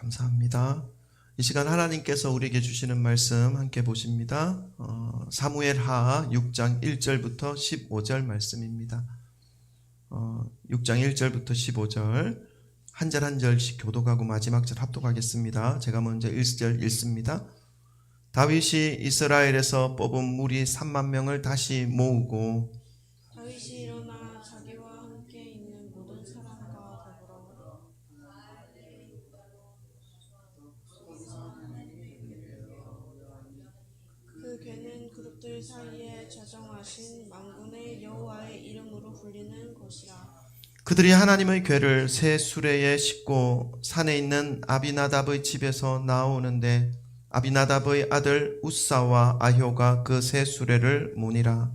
감사합니다. 이 시간 하나님께서 우리에게 주시는 말씀 함께 보십니다. 사무엘하 6장 1절부터 15절 말씀입니다. 6장 1절부터 15절 한 절 한 절씩 교독하고 마지막 절 합독하겠습니다. 제가 먼저 1절 읽습니다. 다윗이 이스라엘에서 뽑은 무리 3만 명을 다시 모으고 다윗이 일어나 자기와 함께 있는 모든 사람과 더불어 그 괴는 그룹들 사이에 좌정하신 만군의 여호와의 이름으로 불리는 곳이라. 그들이 하나님의 궤를 새 수레에 싣고 산에 있는 아비나답의 집에서 나오는데 아비나답의 아들 우사와 아효가 그 새 수레를 모니라.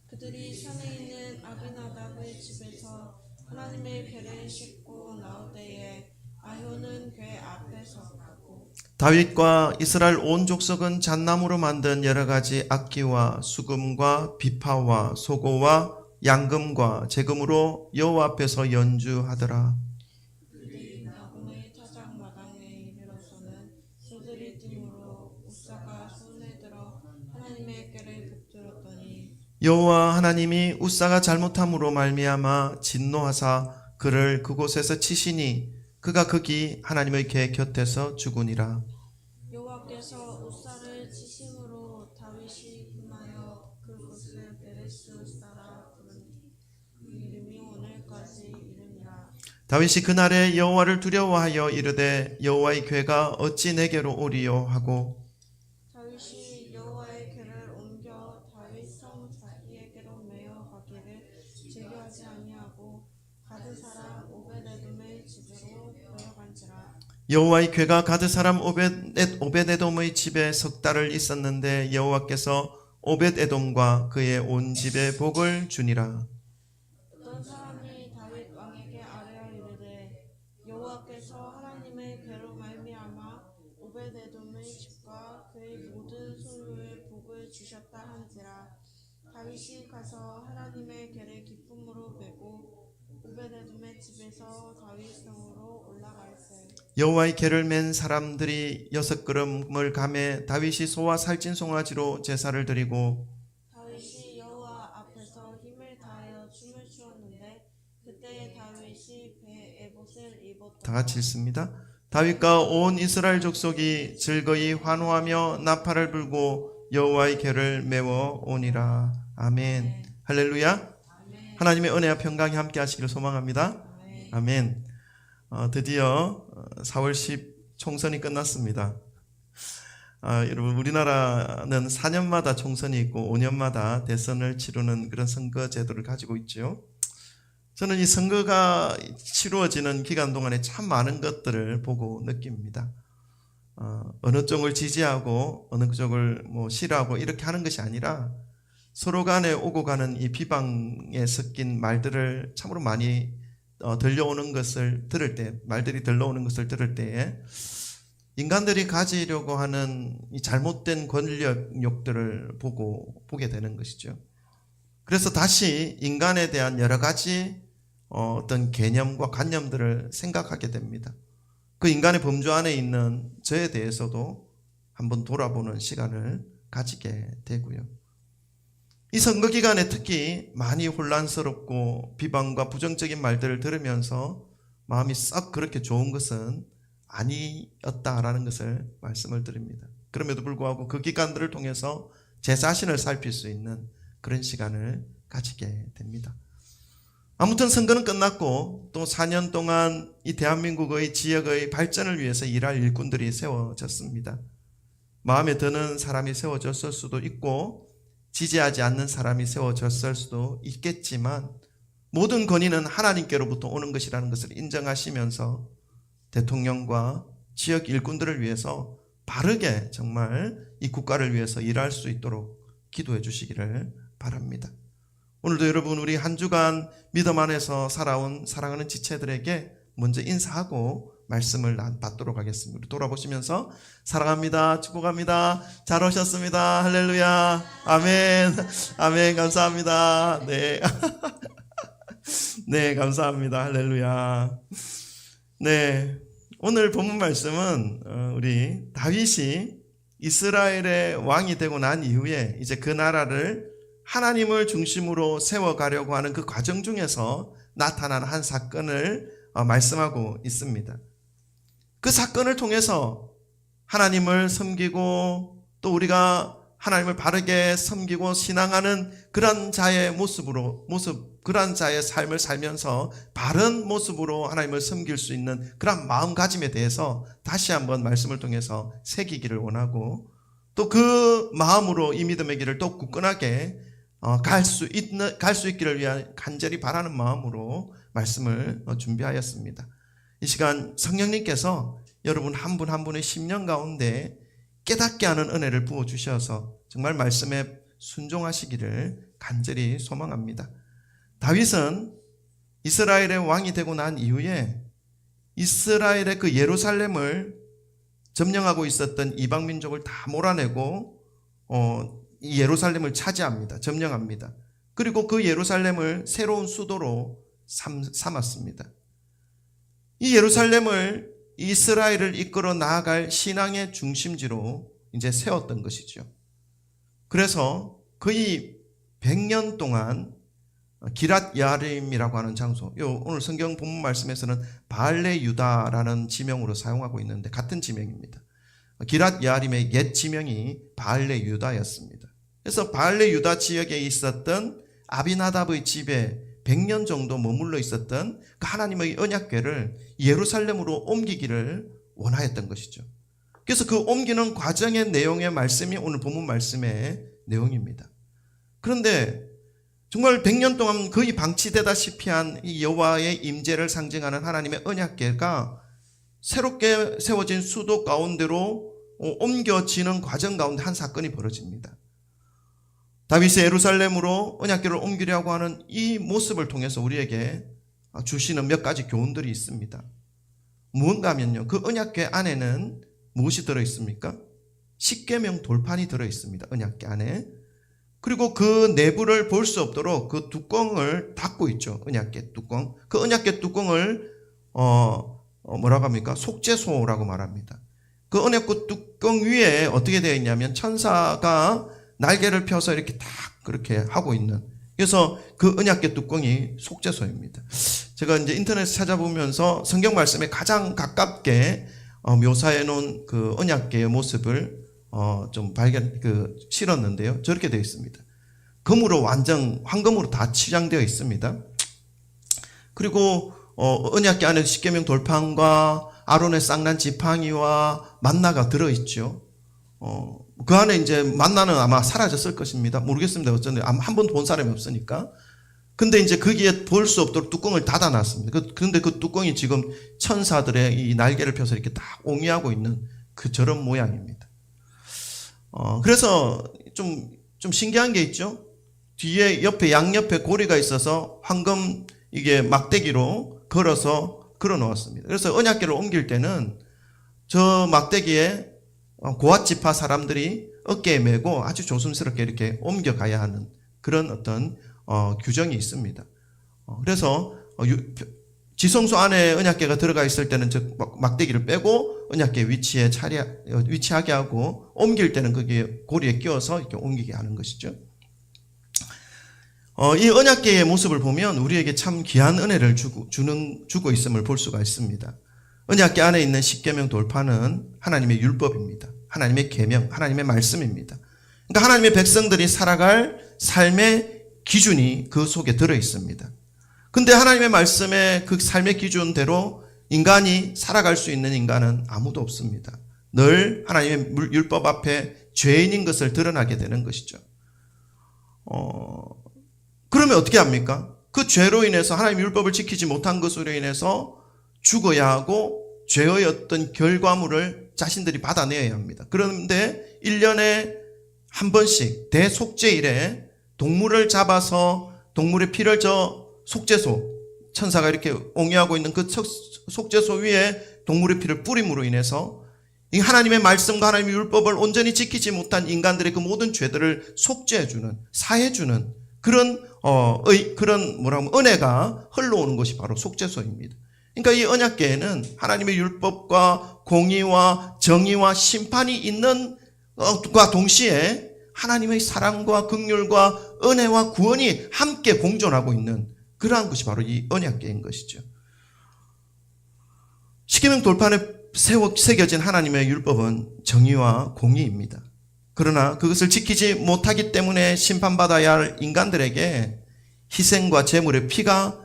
그들이 산에 있는 아비나답의 집에서 하나님의 궤를 싣고 나올 때에 아효는 궤 앞에 섰고 다윗과 이스라엘 온 족속은 잣나무로 만든 여러 가지 악기와 수금과 비파와 소고와 양금과 제금으로 여호와 앞에서 연주하더라. 그들이 나궁의 타작 마당에 이르러서는 소들이 뜸으로 우사가 손에 들어 하나님의 궤를 붙들었더니 여호와 하나님이 우사가 잘못함으로 말미암아 진노하사 그를 그곳에서 치시니 그가 거기 하나님의 궤 곁에서 죽으니라. 여호와께서 우사를 치심으로 다윗이 분하여 그곳을 베레스우사라 부르니 그 이름이 오늘까지 이름이라. 다윗이 그날에 여호와를 두려워하여 이르되 여호와의 궤가 어찌 내게로 오리요 하고 다윗이 여호와의 궤를 옮겨 다윗 성 자기에게로 메어 가기를 제기하지 아니하고 가드 사람 오벳에돔의 집으로 데려간지라. 여호와의 궤가 가드 사람 오벳에돔의 집에 석 달을 있었는데 여호와께서 오벳에돔과 그의 온 집에 복을 주니라. 어떤 사람이 다윗 왕에게 아뢰어 이르되 여호와께서 하나님의 궤로 말미암아 오벳에돔의 집과 그의 모든 소유에 복을 주셨다 한지라. 다윗이 가서 하나님의 궤를 기쁨으로 메고 오벳에돔의 집에서 다윗 성으로 올라갈세. 여호와의 궤를 맨 사람들이 6걸음을 가매 다윗이 소와 살찐 송아지로 제사를 드리고 다윗이 여호와 앞에서 힘을 다하여 춤을 추었는데 그때에 다윗이 배에 에봇을 입었더라. 다 같이 읽습니다. 다윗과 온 이스라엘 족속이 즐거이 환호하며 나팔을 불고 여호와의 궤를 메워 오니라. 아멘. 할렐루야. 하나님의 은혜와 평강이 함께 하시기를 소망합니다. 아멘. 드디어 4월 10 총선이 끝났습니다. 여러분 우리나라는 4년마다 총선이 있고 5년마다 대선을 치르는 그런 선거 제도를 가지고 있죠. 저는 이 선거가 치루어지는 기간 동안에 참 많은 것들을 보고 느낍니다. 어느 쪽을 지지하고 어느 쪽을 싫어하고 이렇게 하는 것이 아니라 서로 간에 오고 가는 이 비방에 섞인 말들을 참으로 많이 들려오는 것을 들을 때, 말들이 들려오는 것을 들을 때에 인간들이 가지려고 하는 이 잘못된 권력욕들을 보게 되는 것이죠. 그래서 다시 인간에 대한 여러 가지 어떤 개념과 관념들을 생각하게 됩니다. 그 인간의 범주 안에 있는 저에 대해서도 한번 돌아보는 시간을 가지게 되고요. 이 선거 기간에 특히 많이 혼란스럽고 비방과 부정적인 말들을 들으면서 마음이 썩 그렇게 좋은 것은 아니었다라는 것을 말씀을 드립니다. 그럼에도 불구하고 그 기간들을 통해서 제 자신을 살필 수 있는 그런 시간을 가지게 됩니다. 아무튼 선거는 끝났고 또 4년 동안 이 대한민국의 지역의 발전을 위해서 일할 일꾼들이 세워졌습니다. 마음에 드는 사람이 세워졌을 수도 있고 지지하지 않는 사람이 세워졌을 수도 있겠지만 모든 권위는 하나님께로부터 오는 것이라는 것을 인정하시면서 대통령과 지역 일꾼들을 위해서 바르게 정말 이 국가를 위해서 일할 수 있도록 기도해 주시기를 바랍니다. 오늘도 여러분 우리 한 주간 믿음 안에서 살아온 사랑하는 지체들에게 먼저 인사하고 말씀을 받도록 하겠습니다. 우리 돌아보시면서 사랑합니다. 축복합니다. 잘 오셨습니다. 할렐루야. 아멘. 아멘. 감사합니다. 네. 네, 감사합니다. 할렐루야. 네. 오늘 본문 말씀은 우리 다윗이 이스라엘의 왕이 되고 난 이후에 이제 그 나라를 하나님을 중심으로 세워가려고 하는 그 과정 중에서 나타난 한 사건을 말씀하고 있습니다. 그 사건을 통해서 하나님을 섬기고 또 우리가 하나님을 바르게 섬기고 신앙하는 그런 자의 그런 자의 삶을 살면서 바른 모습으로 하나님을 섬길 수 있는 그런 마음가짐에 대해서 다시 한번 말씀을 통해서 새기기를 원하고 또 그 마음으로 이 믿음의 길을 또 굳건하게 갈 수 있기를 위한 간절히 바라는 마음으로 말씀을 준비하였습니다. 이 시간 성령님께서 여러분 한 분 한 분의 심령 가운데 깨닫게 하는 은혜를 부어주셔서 정말 말씀에 순종하시기를 간절히 소망합니다. 다윗은 이스라엘의 왕이 되고 난 이후에 이스라엘의 그 예루살렘을 점령하고 있었던 이방민족을 다 몰아내고 이 예루살렘을 차지합니다. 점령합니다. 그리고 그 예루살렘을 새로운 수도로 삼았습니다. 이 예루살렘을 이스라엘을 이끌어 나아갈 신앙의 중심지로 이제 세웠던 것이죠. 그래서 거의 100년 동안 기랏 야림이라고 하는 장소, 오늘 성경 본문 말씀에서는 바알레 유다라는 지명으로 사용하고 있는데 같은 지명입니다. 기랏 야림의 옛 지명이 바알레 유다였습니다. 그래서 바알레 유다 지역에 있었던 아비나답의 집에 100년 정도 머물러 있었던 그 하나님의 언약궤를 예루살렘으로 옮기기를 원하였던 것이죠. 그래서 그 옮기는 과정의 내용의 말씀이 오늘 본문 말씀의 내용입니다. 그런데 정말 100년 동안 거의 방치되다시피 한 이 여호와의 임재를 상징하는 하나님의 언약궤가 새롭게 세워진 수도 가운데로 옮겨지는 과정 가운데 한 사건이 벌어집니다. 다윗이 예루살렘으로 언약궤를 옮기려고 하는 이 모습을 통해서 우리에게 주시는 몇 가지 교훈들이 있습니다. 무언가 하면요, 그 언약궤 안에는 무엇이 들어있습니까? 십계명 돌판이 들어있습니다. 언약궤 안에. 그리고 그 내부를 볼 수 없도록 그 뚜껑을 닫고 있죠. 언약궤 뚜껑. 그 언약궤 뚜껑을 뭐라고 합니까? 속죄소라고 말합니다. 그 언약궤 뚜껑 위에 어떻게 되어 있냐면 천사가 날개를 펴서 이렇게 딱 그렇게 하고 있는, 그래서 그 언약궤 뚜껑이 속죄소입니다. 제가 이제 인터넷 찾아보면서 성경 말씀에 가장 가깝게 묘사해 놓은 그 언약궤의 모습을 좀 실었는데요. 저렇게 되어 있습니다. 금으로 완전 황금으로 다 치장되어 있습니다. 그리고 언약궤 안에 십계명 돌판과 아론의 쌍난 지팡이와 만나가 들어 있죠. 그 안에 이제 만나는 아마 사라졌을 것입니다. 모르겠습니다. 어쩐지 한 번도 본 사람이 없으니까. 근데 이제 거기에 볼 수 없도록 뚜껑을 닫아놨습니다. 그런데 그 뚜껑이 지금 천사들의 이 날개를 펴서 이렇게 딱 옹이하고 있는 저런 모양입니다. 그래서 좀 신기한 게 있죠. 뒤에 양옆에 고리가 있어서 황금 이게 막대기로 걸어 놓았습니다. 그래서 언약궤를 옮길 때는 저 막대기에 고앗지파 사람들이 어깨에 메고 아주 조심스럽게 이렇게 옮겨가야 하는 그런 어떤 규정이 있습니다. 그래서 지성소 안에 언약궤가 들어가 있을 때는 저 막대기를 빼고 언약궤 위치하게 하고 옮길 때는 거기에 고리에 끼워서 이렇게 옮기게 하는 것이죠. 이 언약궤의 모습을 보면 우리에게 참 귀한 은혜를 주고 있음을 볼 수가 있습니다. 언약궤 안에 있는 십계명 돌판은 하나님의 율법입니다. 하나님의 계명, 하나님의 말씀입니다. 그러니까 하나님의 백성들이 살아갈 삶의 기준이 그 속에 들어 있습니다. 근데 하나님의 말씀의 그 삶의 기준대로 인간이 살아갈 수 있는 인간은 아무도 없습니다. 늘 하나님의 율법 앞에 죄인인 것을 드러나게 되는 것이죠. 그러면 어떻게 합니까? 그 죄로 인해서 하나님 율법을 지키지 못한 것으로 인해서 죽어야 하고 죄의 어떤 결과물을 자신들이 받아내야 합니다. 그런데 1년에 한 번씩 대속죄일에 동물을 잡아서 동물의 피를 저 속죄소, 천사가 이렇게 옹이하고 있는 그 속죄소 위에 동물의 피를 뿌림으로 인해서 이 하나님의 말씀과 하나님의 율법을 온전히 지키지 못한 인간들의 그 모든 죄들을 속죄해주는, 사해주는 그런 은혜가 흘러오는 것이 바로 속죄소입니다. 그러니까 이 언약궤에는 하나님의 율법과 공의와 정의와 심판이 있는 것과 동시에 하나님의 사랑과 긍휼과 은혜와 구원이 함께 공존하고 있는 그러한 것이 바로 이 언약궤인 것이죠. 십계명 돌판에 새겨진 하나님의 율법은 정의와 공의입니다. 그러나 그것을 지키지 못하기 때문에 심판받아야 할 인간들에게 희생과 제물의 피가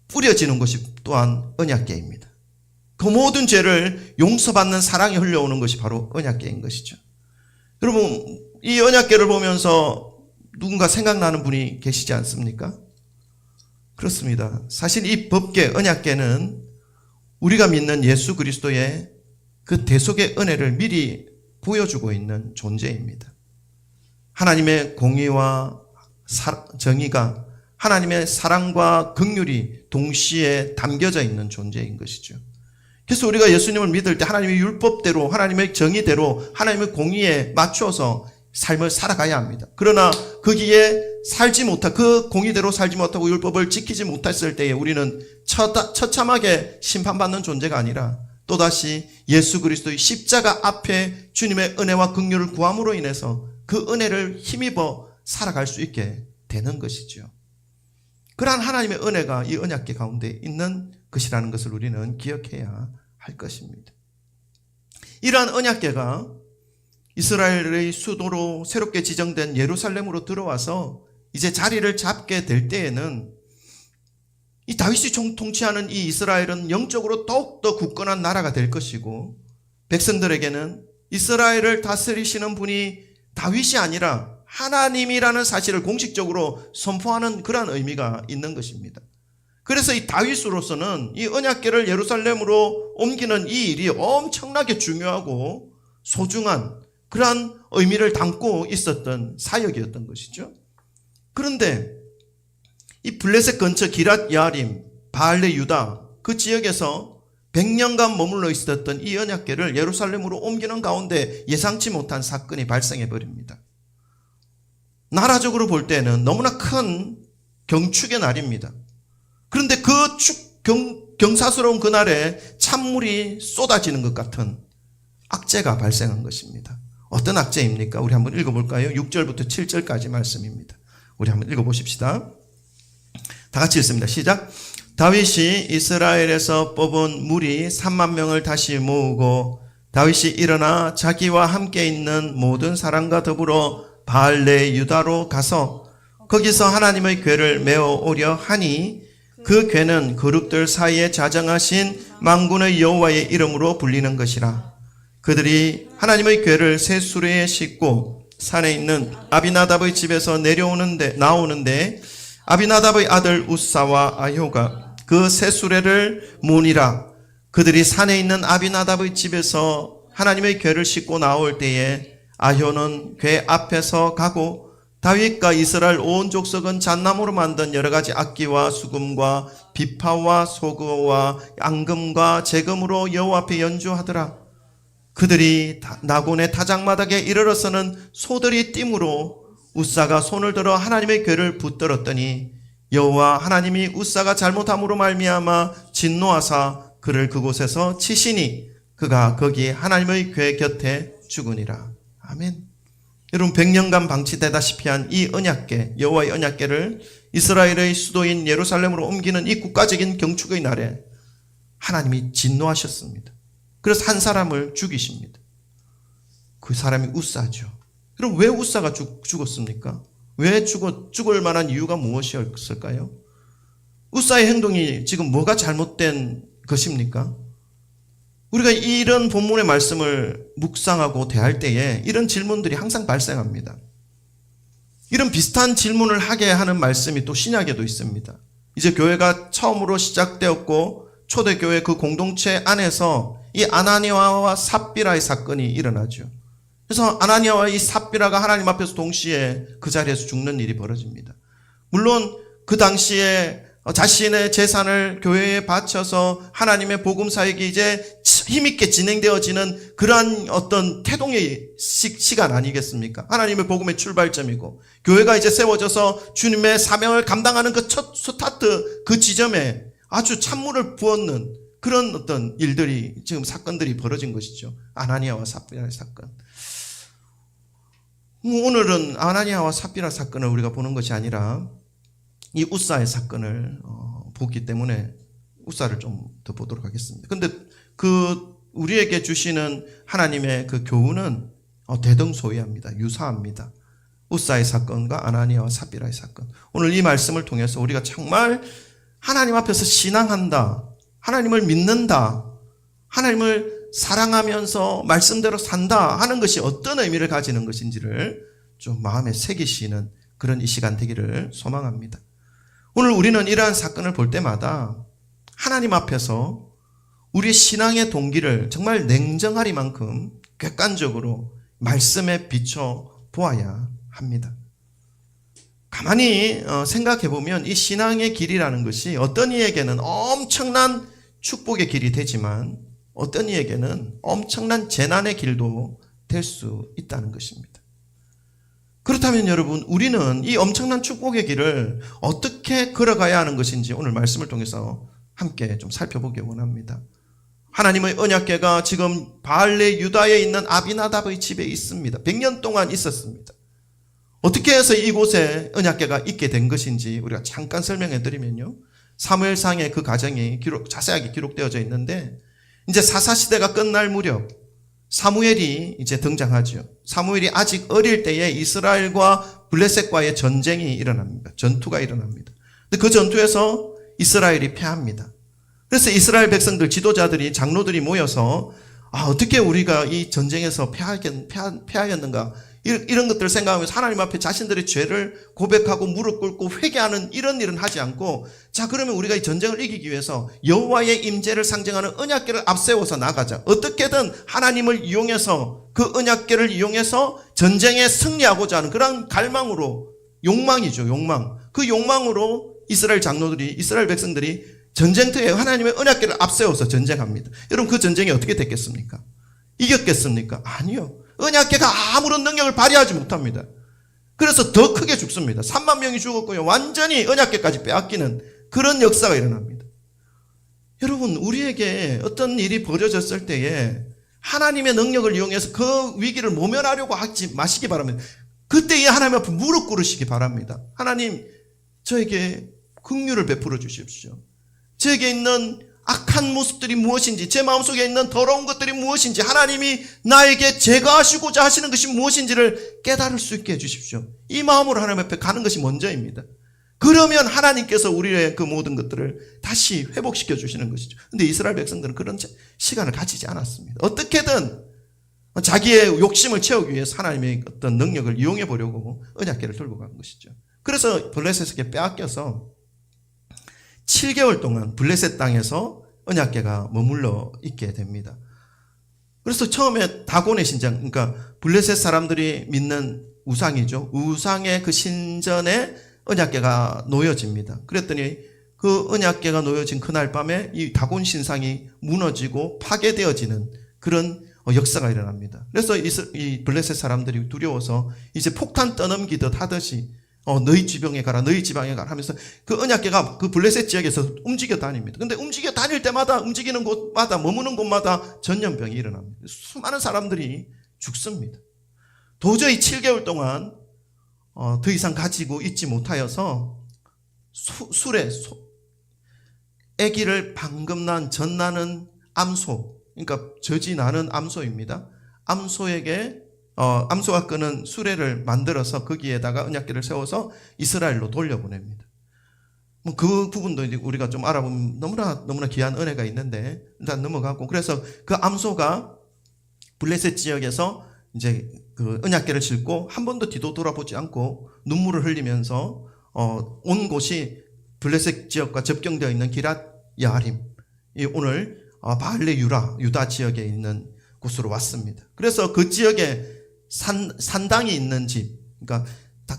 뿌려지는 것이 또한 언약궤입니다. 그 모든 죄를 용서받는 사랑이 흘러오는 것이 바로 언약궤인 것이죠. 여러분, 이 언약궤를 보면서 누군가 생각나는 분이 계시지 않습니까? 그렇습니다. 사실 이 법궤, 언약궤는 우리가 믿는 예수 그리스도의 그 대속의 은혜를 미리 보여주고 있는 존재입니다. 하나님의 공의와 정의가 하나님의 사랑과 긍휼이 동시에 담겨져 있는 존재인 것이죠. 그래서 우리가 예수님을 믿을 때 하나님의 율법대로, 하나님의 정의대로, 하나님의 공의에 맞춰서 삶을 살아가야 합니다. 그러나 거기에 그 공의대로 살지 못하고 율법을 지키지 못했을 때에 우리는 처참하게 심판받는 존재가 아니라 또다시 예수 그리스도의 십자가 앞에 주님의 은혜와 긍휼을 구함으로 인해서 그 은혜를 힘입어 살아갈 수 있게 되는 것이죠. 그러한 하나님의 은혜가 이 언약궤 가운데 있는 것이라는 것을 우리는 기억해야 할 것입니다. 이러한 언약궤가 이스라엘의 수도로 새롭게 지정된 예루살렘으로 들어와서 이제 자리를 잡게 될 때에는 이 다윗이 통치하는 이 이스라엘은 영적으로 더욱더 굳건한 나라가 될 것이고, 백성들에게는 이스라엘을 다스리시는 분이 다윗이 아니라 하나님이라는 사실을 공식적으로 선포하는 그러한 의미가 있는 것입니다. 그래서 이 다윗으로서는 이 언약궤를 예루살렘으로 옮기는 이 일이 엄청나게 중요하고 소중한 그러한 의미를 담고 있었던 사역이었던 것이죠. 그런데 이 블레셋 근처 기랏 야림, 바알레 유다 그 지역에서 100년간 머물러 있었던 이 언약궤를 예루살렘으로 옮기는 가운데 예상치 못한 사건이 발생해 버립니다. 나라적으로 볼 때는 너무나 큰 경축의 날입니다. 그런데 그 경사스러운 그날에 찬물이 쏟아지는 것 같은 악재가 발생한 것입니다. 어떤 악재입니까? 우리 한번 읽어볼까요? 6절부터 7절까지 말씀입니다. 우리 한번 읽어보십시다. 다 같이 읽습니다. 시작. 다윗이 이스라엘에서 뽑은 무리 3만 명을 다시 모으고 다윗이 일어나 자기와 함께 있는 모든 사람과 더불어 바알레 유다로 가서 거기서 하나님의 궤를 메어 오려 하니 그 궤는 거룩들 사이에 자정하신 만군의 여호와의 이름으로 불리는 것이라. 그들이 하나님의 궤를 새 수레에 싣고 산에 있는 아비나답의 집에서 나오는데 아비나답의 아들 우사와 아효가 그 새 수레를 모니라. 그들이 산에 있는 아비나답의 집에서 하나님의 궤를 싣고 나올 때에 아효는 궤 앞에서 가고 다윗과 이스라엘 온 족속은 잣나무로 만든 여러 가지 악기와 수금과 비파와 소고와 앙금과 제금으로 여호와 앞에 연주하더라. 그들이 나곤의 타작마당에 이르러서는 소들이 띠므로 우사가 손을 들어 하나님의 궤를 붙들었더니 여호와 하나님이 우사가 잘못함으로 말미암아 진노하사 그를 그곳에서 치시니 그가 거기 하나님의 궤 곁에 죽으니라. 아멘. 여러분, 100년간 방치되다시피 한 이 언약궤, 여호와의 언약궤를 이스라엘의 수도인 예루살렘으로 옮기는 이 국가적인 경축의 날에 하나님이 진노하셨습니다. 그래서 한 사람을 죽이십니다. 그 사람이 우사죠. 그럼 왜 우사가 죽었습니까? 왜 죽을 만한 이유가 무엇이었을까요? 우사의 행동이 지금 뭐가 잘못된 것입니까? 우리가 이런 본문의 말씀을 묵상하고 대할 때에 이런 질문들이 항상 발생합니다. 이런 비슷한 질문을 하게 하는 말씀이 또 신약에도 있습니다. 이제 교회가 처음으로 시작되었고 초대교회 그 공동체 안에서 이 아나니아와 삽비라의 사건이 일어나죠. 그래서 아나니아와 이 삽비라가 하나님 앞에서 동시에 그 자리에서 죽는 일이 벌어집니다. 물론 그 당시에 자신의 재산을 교회에 바쳐서 하나님의 복음 사역이 이제 힘있게 진행되어지는 그러한 어떤 태동의 시간 아니겠습니까? 하나님의 복음의 출발점이고 교회가 이제 세워져서 주님의 사명을 감당하는 그 첫 스타트 그 지점에 아주 찬물을 부었는 그런 어떤 일들이 지금 사건들이 벌어진 것이죠. 아나니아와 삽비라의 사건. 오늘은 아나니아와 삽비라 사건을 우리가 보는 것이 아니라 이 웃사의 사건을 보기 때문에 웃사를 좀 더 보도록 하겠습니다. 근데 우리에게 주시는 하나님의 그 교훈은 대등소이합니다. 유사합니다. 웃사의 사건과 아나니아와 삽비라의 사건. 오늘 이 말씀을 통해서 우리가 정말 하나님 앞에서 신앙한다, 하나님을 믿는다, 하나님을 사랑하면서 말씀대로 산다 하는 것이 어떤 의미를 가지는 것인지를 좀 마음에 새기시는 그런 이 시간 되기를 소망합니다. 오늘 우리는 이러한 사건을 볼 때마다 하나님 앞에서 우리의 신앙의 동기를 정말 냉정하리만큼 객관적으로 말씀에 비춰 보아야 합니다. 가만히 생각해 보면 이 신앙의 길이라는 것이 어떤 이에게는 엄청난 축복의 길이 되지만 어떤 이에게는 엄청난 재난의 길도 될 수 있다는 것입니다. 그렇다면 여러분, 우리는 이 엄청난 축복의 길을 어떻게 걸어가야 하는 것인지 오늘 말씀을 통해서 함께 좀 살펴보기 원합니다. 하나님의 언약궤가 지금 바알레 유다에 있는 아비나답의 집에 있습니다. 100년 동안 있었습니다. 어떻게 해서 이곳에 언약궤가 있게 된 것인지 우리가 잠깐 설명해 드리면요, 사무엘상의 그 과정이 자세하게 기록되어져 있는데, 이제 사사시대가 끝날 무렵 사무엘이 이제 등장하죠. 사무엘이 아직 어릴 때에 이스라엘과 블레셋과의 전쟁이 일어납니다. 전투가 일어납니다. 근데 그 전투에서 이스라엘이 패합니다. 그래서 이스라엘 백성들, 지도자들이, 장로들이 모여서 어떻게 우리가 이 전쟁에서 패하였는가, 이런 것들을 생각하면서 하나님 앞에 자신들의 죄를 고백하고 무릎 꿇고 회개하는 이런 일은 하지 않고, 자, 그러면 우리가 이 전쟁을 이기기 위해서 여호와의 임재를 상징하는 언약궤를 앞세워서 나가자. 어떻게든 하나님을 이용해서, 그 언약궤를 이용해서 전쟁에 승리하고자 하는 그런 갈망으로, 욕망이죠, 욕망. 그 욕망으로 이스라엘 장로들이, 이스라엘 백성들이 전쟁터에 하나님의 언약궤를 앞세워서 전쟁합니다. 여러분, 그 전쟁이 어떻게 됐겠습니까? 이겼겠습니까? 아니요. 언약궤가 아무런 능력을 발휘하지 못합니다. 그래서 더 크게 죽습니다. 3만 명이 죽었고요. 완전히 언약궤까지 빼앗기는 그런 역사가 일어납니다. 여러분, 우리에게 어떤 일이 벌어졌을 때에 하나님의 능력을 이용해서 그 위기를 모면하려고 하지 마시기 바랍니다. 그때에 하나님 앞에 무릎 꿇으시기 바랍니다. 하나님, 저에게 긍휼을 베풀어 주십시오. 저에게 있는 악한 모습들이 무엇인지, 제 마음속에 있는 더러운 것들이 무엇인지, 하나님이 나에게 제거하시고자 하시는 것이 무엇인지를 깨달을 수 있게 해주십시오. 이 마음으로 하나님 앞에 가는 것이 먼저입니다. 그러면 하나님께서 우리의 그 모든 것들을 다시 회복시켜 주시는 것이죠. 근데 이스라엘 백성들은 그런 시간을 가지지 않았습니다. 어떻게든 자기의 욕심을 채우기 위해서 하나님의 어떤 능력을 이용해 보려고 언약궤를 들고 간 것이죠. 그래서 블레셋에게 빼앗겨서 7개월 동안 블레셋 땅에서 언약궤가 머물러 있게 됩니다. 그래서 처음에 다곤의 신장, 그러니까 블레셋 사람들이 믿는 우상이죠. 우상의 그 신전에 언약궤가 놓여집니다. 그랬더니 그 언약궤가 놓여진 그날 밤에 이 다곤 신상이 무너지고 파괴되어지는 그런 역사가 일어납니다. 그래서 이 블레셋 사람들이 두려워서 이제 폭탄 떠넘기듯 하듯이 너희 지방에 가라, 너희 지방에 가라 하면서 그 언약궤가 그 블레셋 지역에서 움직여 다닙니다. 근데 움직여 다닐 때마다, 움직이는 곳마다, 머무는 곳마다 전염병이 일어납니다. 수많은 사람들이 죽습니다. 도저히 7개월 동안 더 이상 가지고 있지 못하여서 술에 아기를 방금 난 젖나는 암소, 그러니까 젖이 나는 암소입니다. 암소에게 암소가 끄는 수레를 만들어서 거기에다가 언약궤를 세워서 이스라엘로 돌려보냅니다. 그 부분도 이제 우리가 좀 알아보면 너무나 귀한 은혜가 있는데 일단 넘어가고, 그래서 그 암소가 블레셋 지역에서 이제 그 언약궤를 싣고 한 번도 뒤도 돌아보지 않고 눈물을 흘리면서 온 곳이 블레셋 지역과 접경되어 있는 기랏 야림, 오늘 바알레 유다 지역에 있는 곳으로 왔습니다. 그래서 그 지역에 산당이 있는 집, 그러니까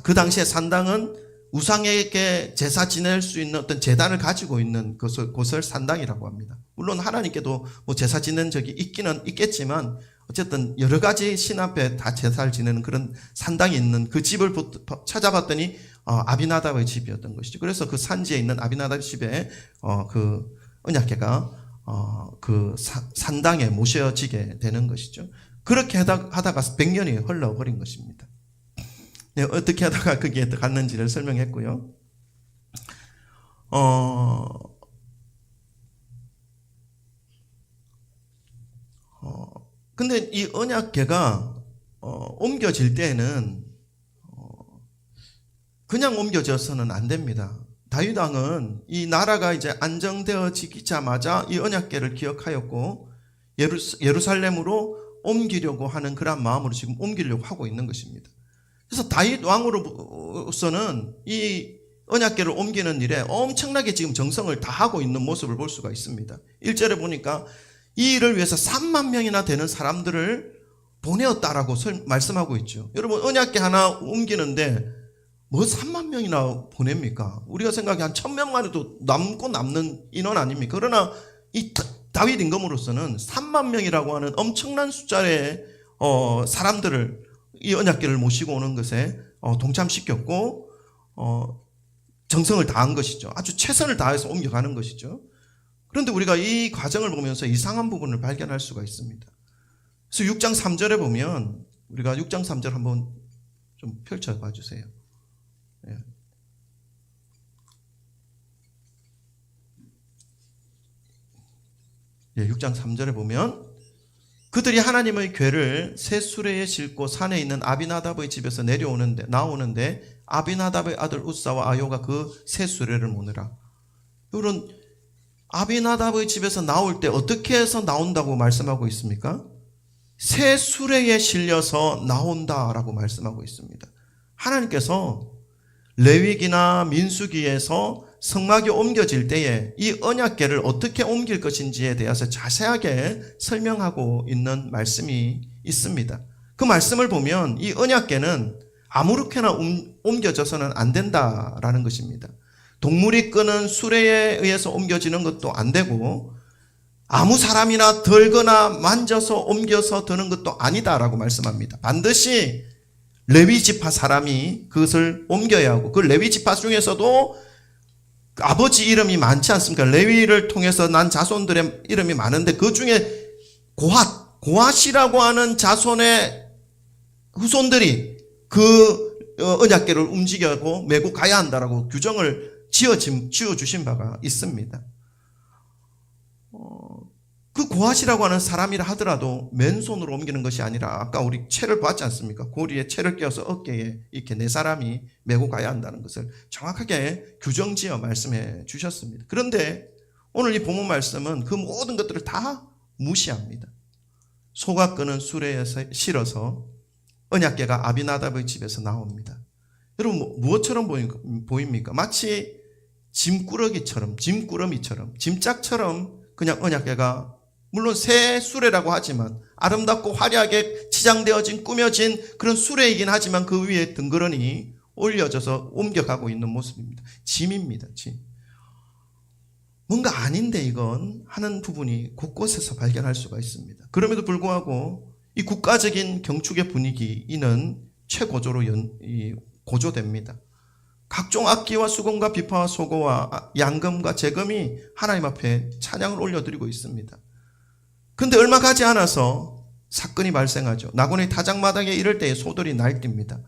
그 당시에 산당은 우상에게 제사 지낼 수 있는 어떤 제단을 가지고 있는 곳을 산당이라고 합니다. 물론 하나님께도 뭐 제사 지낸 적이 있기는 있겠지만 어쨌든 여러 가지 신 앞에 다 제사를 지내는 그런 산당이 있는 그 집을 찾아봤더니 아비나답의 집이었던 것이죠. 그래서 그 산지에 있는 아비나답 집에 그 언약궤가 그 산당에 모셔지게 되는 것이죠. 그렇게 하다가 100년이 흘러버린 것입니다. 네, 어떻게 하다가 거기에 갔는지를 설명했고요. 근데 이 언약궤가 옮겨질 때에는 그냥 옮겨져서는 안 됩니다. 다윗 왕은 이 나라가 이제 안정되어지자마자 이 언약궤를 기억하였고 예루살렘으로 옮기려고 하는 그런 마음으로 지금 옮기려고 하고 있는 것입니다. 그래서 다윗 왕으로서는 이 언약궤를 옮기는 일에 엄청나게 지금 정성을 다하고 있는 모습을 볼 수가 있습니다. 1절에 보니까 이 일을 위해서 3만 명이나 되는 사람들을 보내었다라고 말씀하고 있죠. 여러분, 언약궤 하나 옮기는데 뭐 3만 명이나 보냅니까? 우리가 생각해 한 1000명만 해도 남고 남는 인원 아닙니까? 그러나 이 다윗 임금으로서는 3만 명이라고 하는 엄청난 숫자의 사람들을 이 언약궤를 모시고 오는 것에 동참시켰고 정성을 다한 것이죠. 아주 최선을 다해서 옮겨가는 것이죠. 그런데 우리가 이 과정을 보면서 이상한 부분을 발견할 수가 있습니다. 그래서 6장 3절에 보면 우리가 6장 3절 한번 좀 펼쳐봐 주세요. 예. 예, 6장 3절에 보면 그들이 하나님의 궤를 새 수레에 싣고 산에 있는 아비나답의 집에서 나오는데 아비나답의 아들 웃사와 아요가 그 새 수레를 모느라. 이런 아비나답의 집에서 나올 때 어떻게 해서 나온다고 말씀하고 있습니까? 새 수레에 실려서 나온다라고 말씀하고 있습니다. 하나님께서 레위기나 민수기에서 성막이 옮겨질 때에 이 언약궤를 어떻게 옮길 것인지에 대해서 자세하게 설명하고 있는 말씀이 있습니다. 그 말씀을 보면 이 언약궤는 아무렇게나 옮겨져서는 안 된다라는 것입니다. 동물이 끄는 수레에 의해서 옮겨지는 것도 안 되고 아무 사람이나 들거나 만져서 옮겨서 드는 것도 아니다라고 말씀합니다. 반드시 레위 지파 사람이 그것을 옮겨야 하고 그 레위 지파 중에서도 아버지 이름이 많지 않습니까? 레위를 통해서 난 자손들의 이름이 많은데 그 중에 고핫이라고 하는 자손의 후손들이 그 언약궤를 움직이고 메고 가야 한다라고 규정을 지어주신 바가 있습니다. 그 고핫이라고 하는 사람이라 하더라도 맨손으로 옮기는 것이 아니라 아까 우리 채를 봤지 않습니까? 고리에 채를 끼워서 어깨에 이렇게 네 사람이 메고 가야 한다는 것을 정확하게 규정지어 말씀해 주셨습니다. 그런데 오늘 이 본문 말씀은 그 모든 것들을 다 무시합니다. 소가 끄는 수레에 실어서 언약궤가 아비나답의 집에서 나옵니다. 여러분 무엇처럼 보입니까? 마치 짐꾸러미처럼 짐짝처럼 그냥 언약궤가 물론 새 수레라고 하지만 아름답고 화려하게 치장되어진 꾸며진 그런 수레이긴 하지만 그 위에 덩그러니 올려져서 옮겨가고 있는 모습입니다. 짐입니다. 짐. 뭔가 아닌데 이건 하는 부분이 곳곳에서 발견할 수가 있습니다. 그럼에도 불구하고 이 국가적인 경축의 분위기는 최고조로 고조됩니다. 각종 악기와 수금과 비파와 소고와 양금과 재금이 하나님 앞에 찬양을 올려드리고 있습니다. 근데 얼마 가지 않아서 사건이 발생하죠. 나곤의 타작마당에 이럴 때에 소들이 날뜁니다.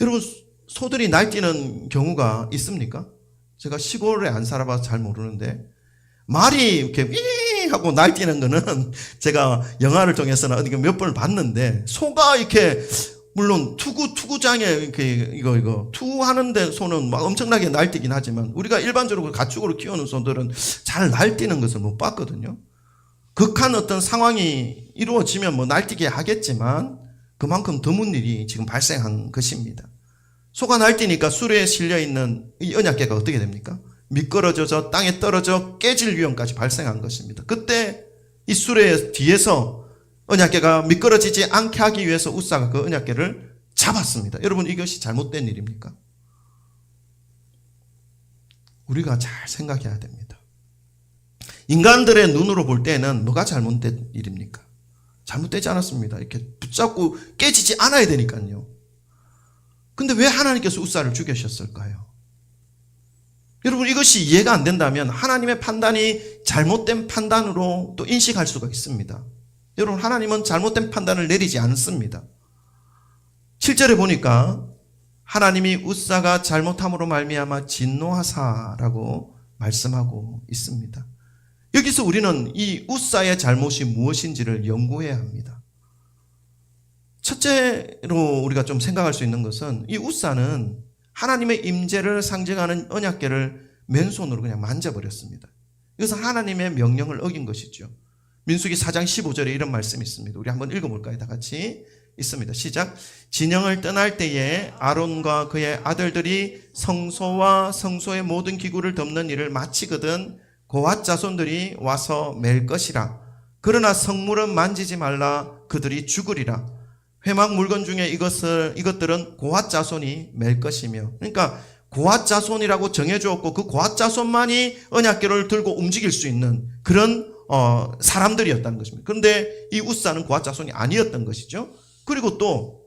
여러분 소들이 날뛰는 경우가 있습니까? 제가 시골에 안 살아봐서 잘 모르는데 말이 이렇게 윙 하고 날뛰는 거는 제가 영화를 통해서는 어디 몇 번을 봤는데 소가 이렇게 물론 투구장에 이렇게 이거 투구하는데 소는 막 엄청나게 날뛰긴 하지만 우리가 일반적으로 가축으로 키우는 소들은 잘 날뛰는 것을 못 봤거든요. 극한 어떤 상황이 이루어지면 뭐 날뛰게 하겠지만 그만큼 드문 일이 지금 발생한 것입니다. 소가 날뛰니까 수레에 실려있는 이 언약궤가 어떻게 됩니까? 미끄러져서 땅에 떨어져 깨질 위험까지 발생한 것입니다. 그때 이 수레 뒤에서 언약궤가 미끄러지지 않게 하기 위해서 웃사가 그 언약궤를 잡았습니다. 여러분 이것이 잘못된 일입니까? 우리가 잘 생각해야 됩니다. 인간들의 눈으로 볼 때는 뭐가 잘못된 일입니까? 잘못되지 않았습니다. 이렇게 붙잡고 깨지지 않아야 되니까요. 근데 왜 하나님께서 웃사를 죽이셨을까요? 여러분, 이것이 이해가 안 된다면 하나님의 판단이 잘못된 판단으로 또 인식할 수가 있습니다. 여러분, 하나님은 잘못된 판단을 내리지 않습니다. 7절에 보니까 하나님이 웃사가 잘못함으로 말미암아 진노하사라고 말씀하고 있습니다. 여기서 우리는 이 웃사의 잘못이 무엇인지를 연구해야 합니다. 첫째로 우리가 좀 생각할 수 있는 것은 이 웃사는 하나님의 임재를 상징하는 언약궤를 맨손으로 그냥 만져버렸습니다. 이것은 하나님의 명령을 어긴 것이죠. 민수기 4장 15절에 이런 말씀이 있습니다. 우리 한번 읽어볼까요? 다 같이 있습니다. 시작. 진영을 떠날 때에 아론과 그의 아들들이 성소와 성소의 모든 기구를 덮는 일을 마치거든 고핫 자손들이 와서 맬 것이라. 그러나 성물은 만지지 말라. 그들이 죽으리라. 회막 물건 중에 이것들은 고핫 자손이 맬 것이며, 그러니까 고핫 자손이라고 정해주었고 그 고핫 자손만이 언약궤를 들고 움직일 수 있는 그런 사람들이었다는 것입니다. 그런데 이 웃사는 고핫 자손이 아니었던 것이죠. 그리고 또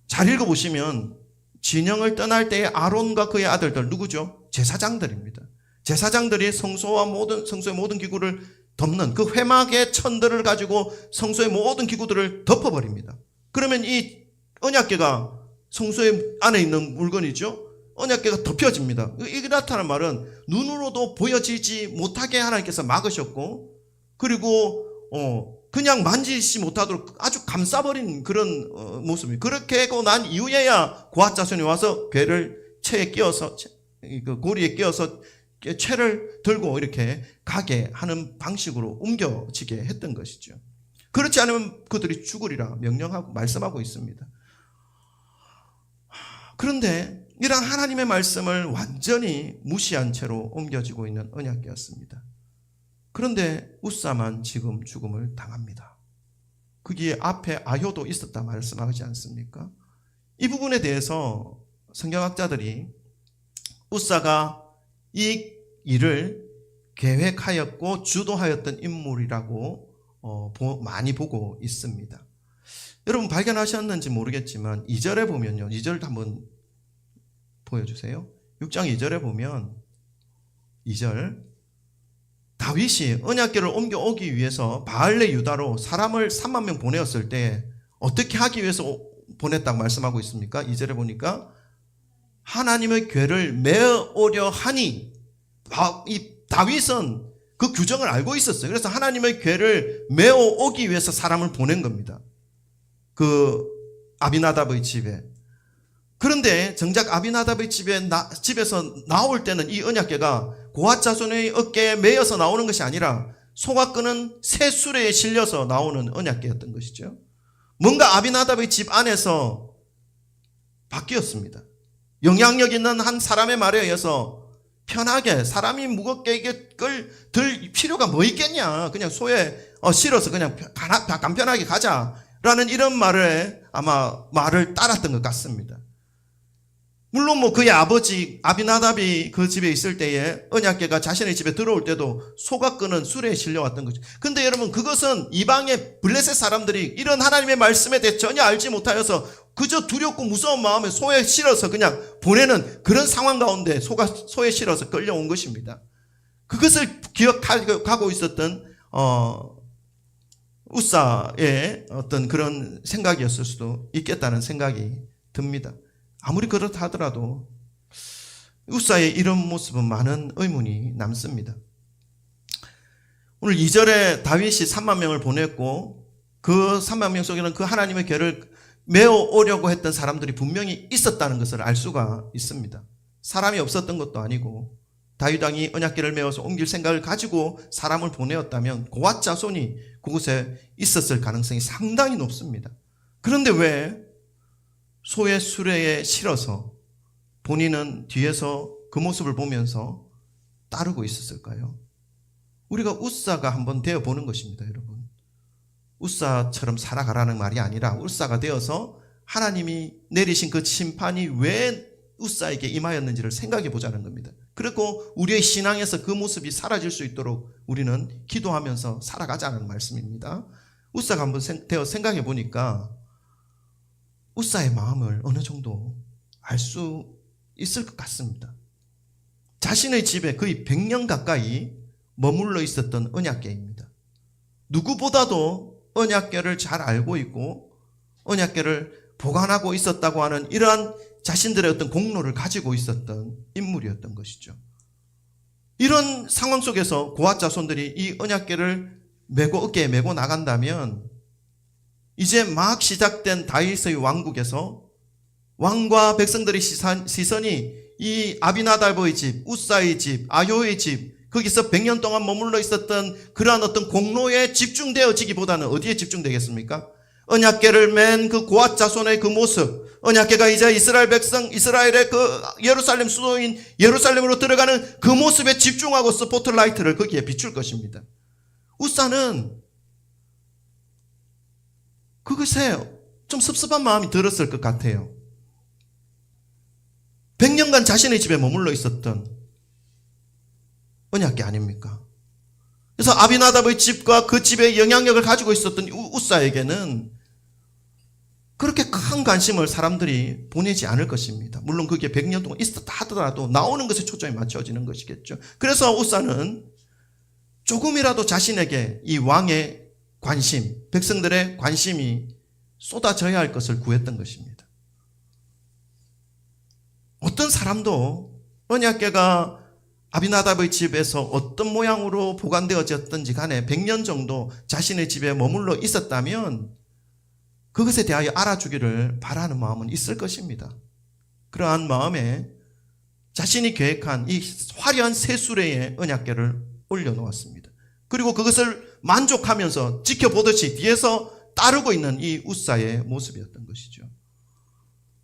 잘 읽어보시면 진영을 떠날 때에 아론과 그의 아들들 누구죠? 제사장들입니다. 제사장들이 성소의 모든 기구를 덮는 그 회막의 천들을 가지고 성소의 모든 기구들을 덮어버립니다. 그러면 이 언약궤가 성소의 안에 있는 물건이죠. 언약궤가 덮여집니다. 이게 나타나는 말은 눈으로도 보여지지 못하게 하나님께서 막으셨고, 그리고 그냥 만지지 못하도록 아주 감싸버린 그런 모습이. 그렇게 하고 난 이후에야 고핫 자손이 와서 궤를 채에 끼워서, 그 고리에 끼워서 채를 들고 이렇게 가게 하는 방식으로 옮겨지게 했던 것이죠. 그렇지 않으면 그들이 죽으리라 명령하고 말씀하고 있습니다. 그런데 이런 하나님의 말씀을 완전히 무시한 채로 옮겨지고 있는 언약궤였습니다. 그런데 웃사만 지금 죽음을 당합니다. 거기에 앞에 아효도 있었다 말씀하지 않습니까? 이 부분에 대해서 성경학자들이 웃사가 이 일을 계획하였고 주도하였던 인물이라고 많이 보고 있습니다. 여러분 발견하셨는지 모르겠지만 2절에 보면요. 2절 한번 보여주세요. 6장 2절에 보면 2절 다윗이 언약궤를 옮겨오기 위해서 바알레 유다로 사람을 3만 명 보내었을 때 어떻게 하기 위해서 보냈다고 말씀하고 있습니까? 2절에 보니까 하나님의 궤를 메어오려 하니, 이 다윗은 그 규정을 알고 있었어요. 그래서 하나님의 궤를 메어오기 위해서 사람을 보낸 겁니다. 그 아비나답의 집에. 그런데 정작 아비나답의 집에서 나올 때는 이 언약궤가 고핫 자손의 어깨에 매여서 나오는 것이 아니라 소가 끄는 새 수레에 실려서 나오는 언약궤였던 것이죠. 뭔가 아비나답의 집 안에서 바뀌었습니다. 영향력 있는 한 사람의 말에 의해서 편하게, 사람이 무겁게 이게 들 필요가 뭐 있겠냐, 그냥 소에 실어서 그냥 간편하게 가자라는 이런 말에 아마 말을 따랐던 것 같습니다. 물론 뭐 그의 아버지 아비나답이 그 집에 있을 때에 언약궤가 자신의 집에 들어올 때도 소가 끄는 수레에 실려왔던 거죠. 근데 여러분, 그것은 이방의 블레셋 사람들이 이런 하나님의 말씀에 대해 전혀 알지 못하여서 그저 두렵고 무서운 마음에 소에 실어서 그냥 보내는 그런 상황 가운데 소에 실어서 끌려온 것입니다. 그것을 기억하고 있었던 웃사의 어떤 그런 생각이었을 수도 있겠다는 생각이 듭니다. 아무리 그렇다 하더라도 웃사의 이런 모습은 많은 의문이 남습니다. 오늘 2절에 다윗이 3만 명을 보냈고 그 3만 명 속에는 그 하나님의 궤를 메어오려고 했던 사람들이 분명히 있었다는 것을 알 수가 있습니다. 사람이 없었던 것도 아니고 다윗 왕이 언약궤를 메어서 옮길 생각을 가지고 사람을 보내었다면 고핫 자손이 그곳에 있었을 가능성이 상당히 높습니다. 그런데 왜 소의 수레에 실어서 본인은 뒤에서 그 모습을 보면서 따르고 있었을까요? 우리가 웃사가 한번 되어보는 것입니다, 여러분. 웃사처럼 살아가라는 말이 아니라 웃사가 되어서 하나님이 내리신 그 심판이 왜 웃사에게 임하였는지를 생각해 보자는 겁니다. 그리고 우리의 신앙에서 그 모습이 사라질 수 있도록 우리는 기도하면서 살아가자는 말씀입니다. 웃사가 한번 되어 생각해 보니까 웃사의 마음을 어느 정도 알 수 있을 것 같습니다. 자신의 집에 거의 100년 가까이 머물러 있었던 언약궤입니다. 누구보다도 언약궤를 잘 알고 있고 언약궤를 보관하고 있었다고 하는 이러한 자신들의 어떤 공로를 가지고 있었던 인물이었던 것이죠. 이런 상황 속에서 고앗 자손들이 이 언약궤를 메고 어깨에 메고 나간다면 이제 막 시작된 다윗의 왕국에서 왕과 백성들의 시선이 이 아비나답의 집, 우사의 집, 아요의 집, 거기서 100년 동안 머물러 있었던 그러한 어떤 공로에 집중되어지기보다는 어디에 집중되겠습니까? 언약궤를 맨 그 고앗 자손의 그 모습, 언약궤가 이제 이스라엘 백성, 이스라엘의 그 예루살렘 수도인 예루살렘으로 들어가는 그 모습에 집중하고 스포트라이트를 거기에 비출 것입니다. 우사는 그것에 좀 섭섭한 마음이 들었을 것 같아요. 100년간 자신의 집에 머물러 있었던 언약궤 아닙니까? 그래서 아비나답의 집과 그 집의 영향력을 가지고 있었던 우사에게는 그렇게 큰 관심을 사람들이 보내지 않을 것입니다. 물론 그게 100년 동안 있었다 하더라도 나오는 것에 초점이 맞춰지는 것이겠죠. 그래서 우사는 조금이라도 자신에게 이 왕의 관심, 백성들의 관심이 쏟아져야 할 것을 구했던 것입니다. 어떤 사람도 언약궤가 아비나답의 집에서 어떤 모양으로 보관되어졌든지 간에 100년 정도 자신의 집에 머물러 있었다면 그것에 대하여 알아주기를 바라는 마음은 있을 것입니다. 그러한 마음에 자신이 계획한 이 화려한 새 수레의 언약궤를 올려놓았습니다. 그리고 그것을 만족하면서 지켜보듯이 뒤에서 따르고 있는 이 우사의 모습이었던 것이죠.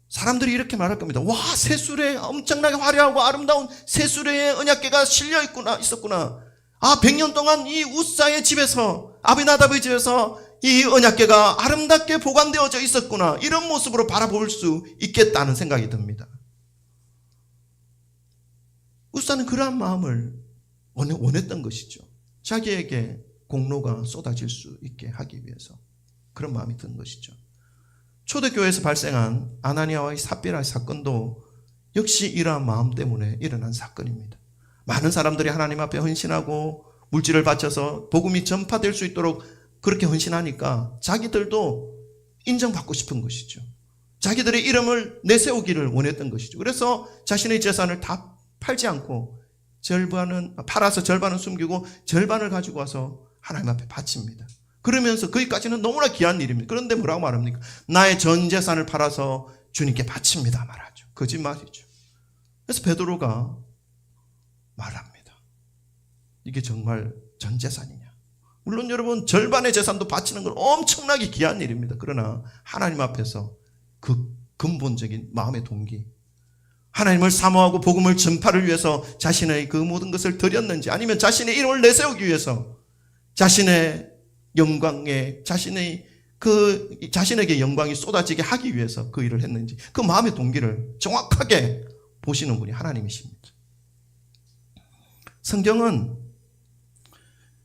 사람들이 이렇게 말할 겁니다. 와, 새 수레 엄청나게 화려하고 아름다운 새 수레에 언약궤가 실려 있었구나. 아, 100년 동안 이 우사의 집에서, 아비나답의 집에서 이 언약궤가 아름답게 보관되어져 있었구나. 이런 모습으로 바라볼 수 있겠다는 생각이 듭니다. 우사는 그러한 마음을 원했던 것이죠. 자기에게 공로가 쏟아질 수 있게 하기 위해서 그런 마음이 든 것이죠. 초대교회에서 발생한 아나니아와 삽비라의 사건도 역시 이러한 마음 때문에 일어난 사건입니다. 많은 사람들이 하나님 앞에 헌신하고 물질을 바쳐서 복음이 전파될 수 있도록 그렇게 헌신하니까 자기들도 인정받고 싶은 것이죠. 자기들의 이름을 내세우기를 원했던 것이죠. 그래서 자신의 재산을 다 팔지 않고 팔아서 절반은 숨기고 절반을 가지고 와서 하나님 앞에 바칩니다. 그러면서 거기까지는 너무나 귀한 일입니다. 그런데 뭐라고 말합니까? 나의 전 재산을 팔아서 주님께 바칩니다 말하죠. 거짓말이죠. 그래서 베드로가 말합니다. 이게 정말 전 재산이냐? 물론 여러분 절반의 재산도 바치는 건 엄청나게 귀한 일입니다. 그러나 하나님 앞에서 그 근본적인 마음의 동기, 하나님을 사모하고 복음을 전파를 위해서 자신의 그 모든 것을 드렸는지 아니면 자신의 이름을 내세우기 위해서 자신의 영광에 자신에게 영광이 쏟아지게 하기 위해서 그 일을 했는지 그 마음의 동기를 정확하게 보시는 분이 하나님이십니다. 성경은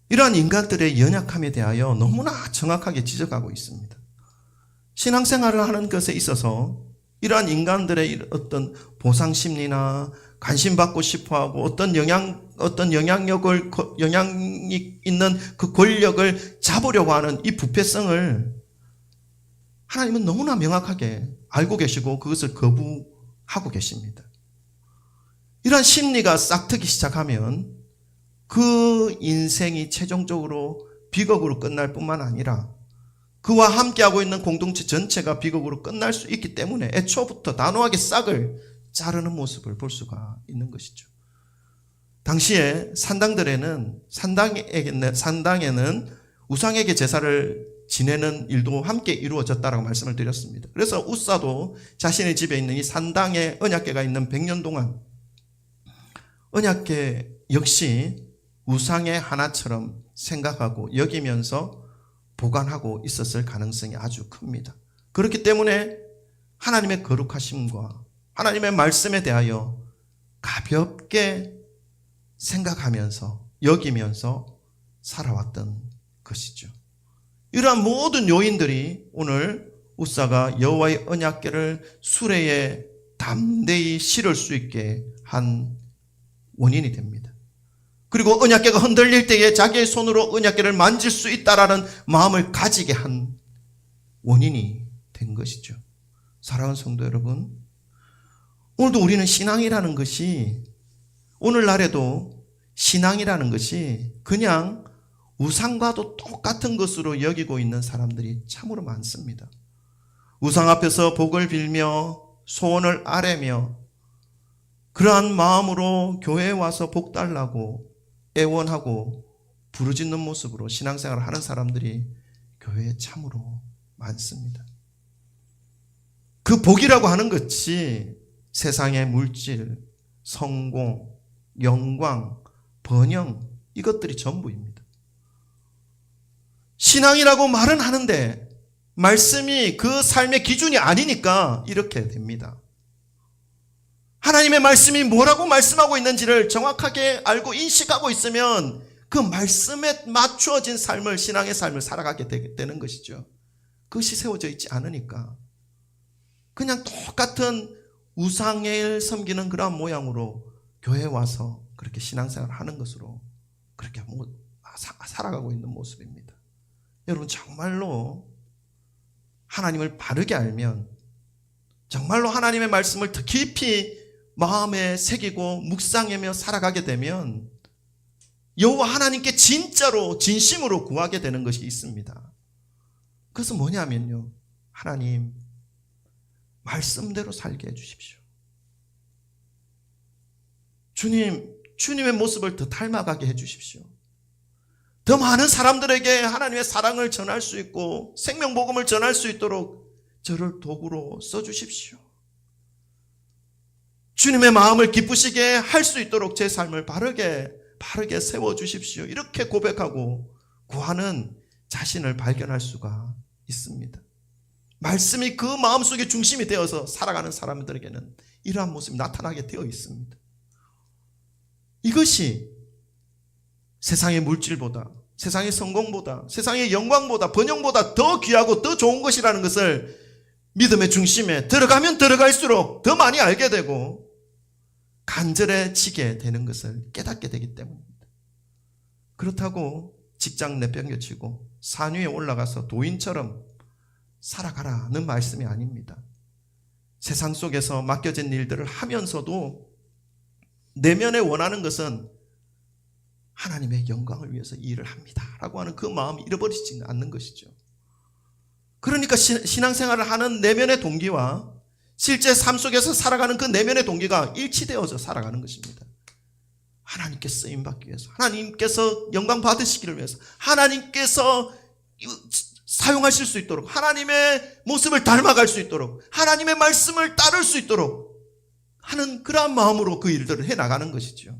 이러한 인간들의 연약함에 대하여 너무나 정확하게 지적하고 있습니다. 신앙생활을 하는 것에 있어서 이러한 인간들의 어떤 보상심리나 관심받고 싶어하고 어떤 영향이 있는 그 권력을 잡으려고 하는 이 부패성을 하나님은 너무나 명확하게 알고 계시고 그것을 거부하고 계십니다. 이러한 심리가 싹트기 시작하면 그 인생이 최종적으로 비극으로 끝날 뿐만 아니라 그와 함께하고 있는 공동체 전체가 비극으로 끝날 수 있기 때문에 애초부터 단호하게 싹을 자르는 모습을 볼 수가 있는 것이죠. 당시에 산당에는 우상에게 제사를 지내는 일도 함께 이루어졌다라고 말씀을 드렸습니다. 그래서 우사도 자신의 집에 있는 이 산당에 언약궤가 있는 100년 동안 언약궤 역시 우상의 하나처럼 생각하고 여기면서 보관하고 있었을 가능성이 아주 큽니다. 그렇기 때문에 하나님의 거룩하심과 하나님의 말씀에 대하여 가볍게 생각하면서 여기면서 살아왔던 것이죠. 이러한 모든 요인들이 오늘 우사가 여호와의 언약궤를 수레에 담대히 실을 수 있게 한 원인이 됩니다. 그리고 언약궤가 흔들릴 때에 자기의 손으로 언약궤를 만질 수 있다라는 마음을 가지게 한 원인이 된 것이죠. 사랑하는 성도 여러분, 오늘도 우리는 신앙이라는 것이, 오늘날에도 신앙이라는 것이 그냥 우상과도 똑같은 것으로 여기고 있는 사람들이 참으로 많습니다. 우상 앞에서 복을 빌며 소원을 아뢰며 그러한 마음으로 교회에 와서 복 달라고 애원하고 부르짖는 모습으로 신앙생활을 하는 사람들이 교회에 참으로 많습니다. 그 복이라고 하는 것이 세상의 물질, 성공, 영광, 번영, 이것들이 전부입니다. 신앙이라고 말은 하는데 말씀이 그 삶의 기준이 아니니까 이렇게 됩니다. 하나님의 말씀이 뭐라고 말씀하고 있는지를 정확하게 알고 인식하고 있으면 그 말씀에 맞추어진 삶을, 신앙의 삶을 살아가게 되는 것이죠. 그것이 세워져 있지 않으니까 그냥 똑같은 우상을 섬기는 그런 모양으로 교회에 와서 그렇게 신앙생활을 하는 것으로 그렇게 살아가고 있는 모습입니다. 여러분, 정말로 하나님을 바르게 알면, 정말로 하나님의 말씀을 더 깊이 마음에 새기고 묵상하며 살아가게 되면 여호와 하나님께 진짜로 진심으로 구하게 되는 것이 있습니다. 그것은 뭐냐면요, 하나님 말씀대로 살게 해주십시오. 주님의 모습을 더 닮아가게 해주십시오. 더 많은 사람들에게 하나님의 사랑을 전할 수 있고 생명복음을 전할 수 있도록 저를 도구로 써주십시오. 주님의 마음을 기쁘시게 할 수 있도록 제 삶을 바르게 세워주십시오. 이렇게 고백하고 구하는 자신을 발견할 수가 있습니다. 말씀이 그 마음속의 중심이 되어서 살아가는 사람들에게는 이러한 모습이 나타나게 되어 있습니다. 이것이 세상의 물질보다, 세상의 성공보다, 세상의 영광보다, 번영보다 더 귀하고 더 좋은 것이라는 것을 믿음의 중심에 들어가면 들어갈수록 더 많이 알게 되고 간절해지게 되는 것을 깨닫게 되기 때문입니다. 그렇다고 직장 내팽개치고 산 위에 올라가서 도인처럼 살아가라는 말씀이 아닙니다. 세상 속에서 맡겨진 일들을 하면서도 내면에 원하는 것은 하나님의 영광을 위해서 일을 합니다 라고 하는 그 마음이 잃어버리지 않는 것이죠. 그러니까 신앙생활을 하는 내면의 동기와 실제 삶 속에서 살아가는 그 내면의 동기가 일치되어서 살아가는 것입니다. 하나님께 쓰임받기 위해서, 하나님께서 영광 받으시기를 위해서, 하나님께서 사용하실 수 있도록, 하나님의 모습을 닮아갈 수 있도록, 하나님의 말씀을 따를 수 있도록 하는 그러한 마음으로 그 일들을 해나가는 것이죠.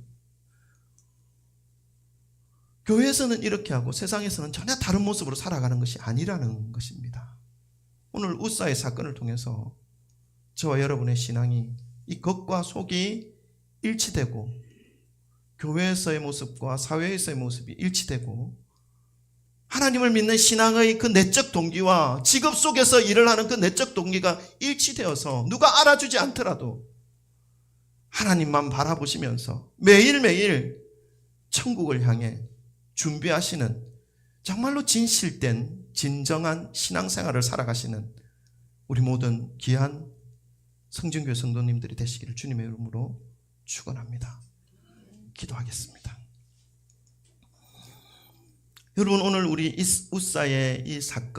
교회에서는 이렇게 하고 세상에서는 전혀 다른 모습으로 살아가는 것이 아니라는 것입니다. 오늘 우사의 사건을 통해서 저와 여러분의 신앙이 이 겉과 속이 일치되고 교회에서의 모습과 사회에서의 모습이 일치되고 하나님을 믿는 신앙의 그 내적 동기와 직업 속에서 일을 하는 그 내적 동기가 일치되어서 누가 알아주지 않더라도 하나님만 바라보시면서 매일매일 천국을 향해 준비하시는 정말로 진실된 진정한 신앙생활을 살아가시는 우리 모든 귀한 성진교회 성도님들이 되시기를 주님의 이름으로 축원합니다. 기도하겠습니다. 여러분, 오늘 우리 우사의 이 사건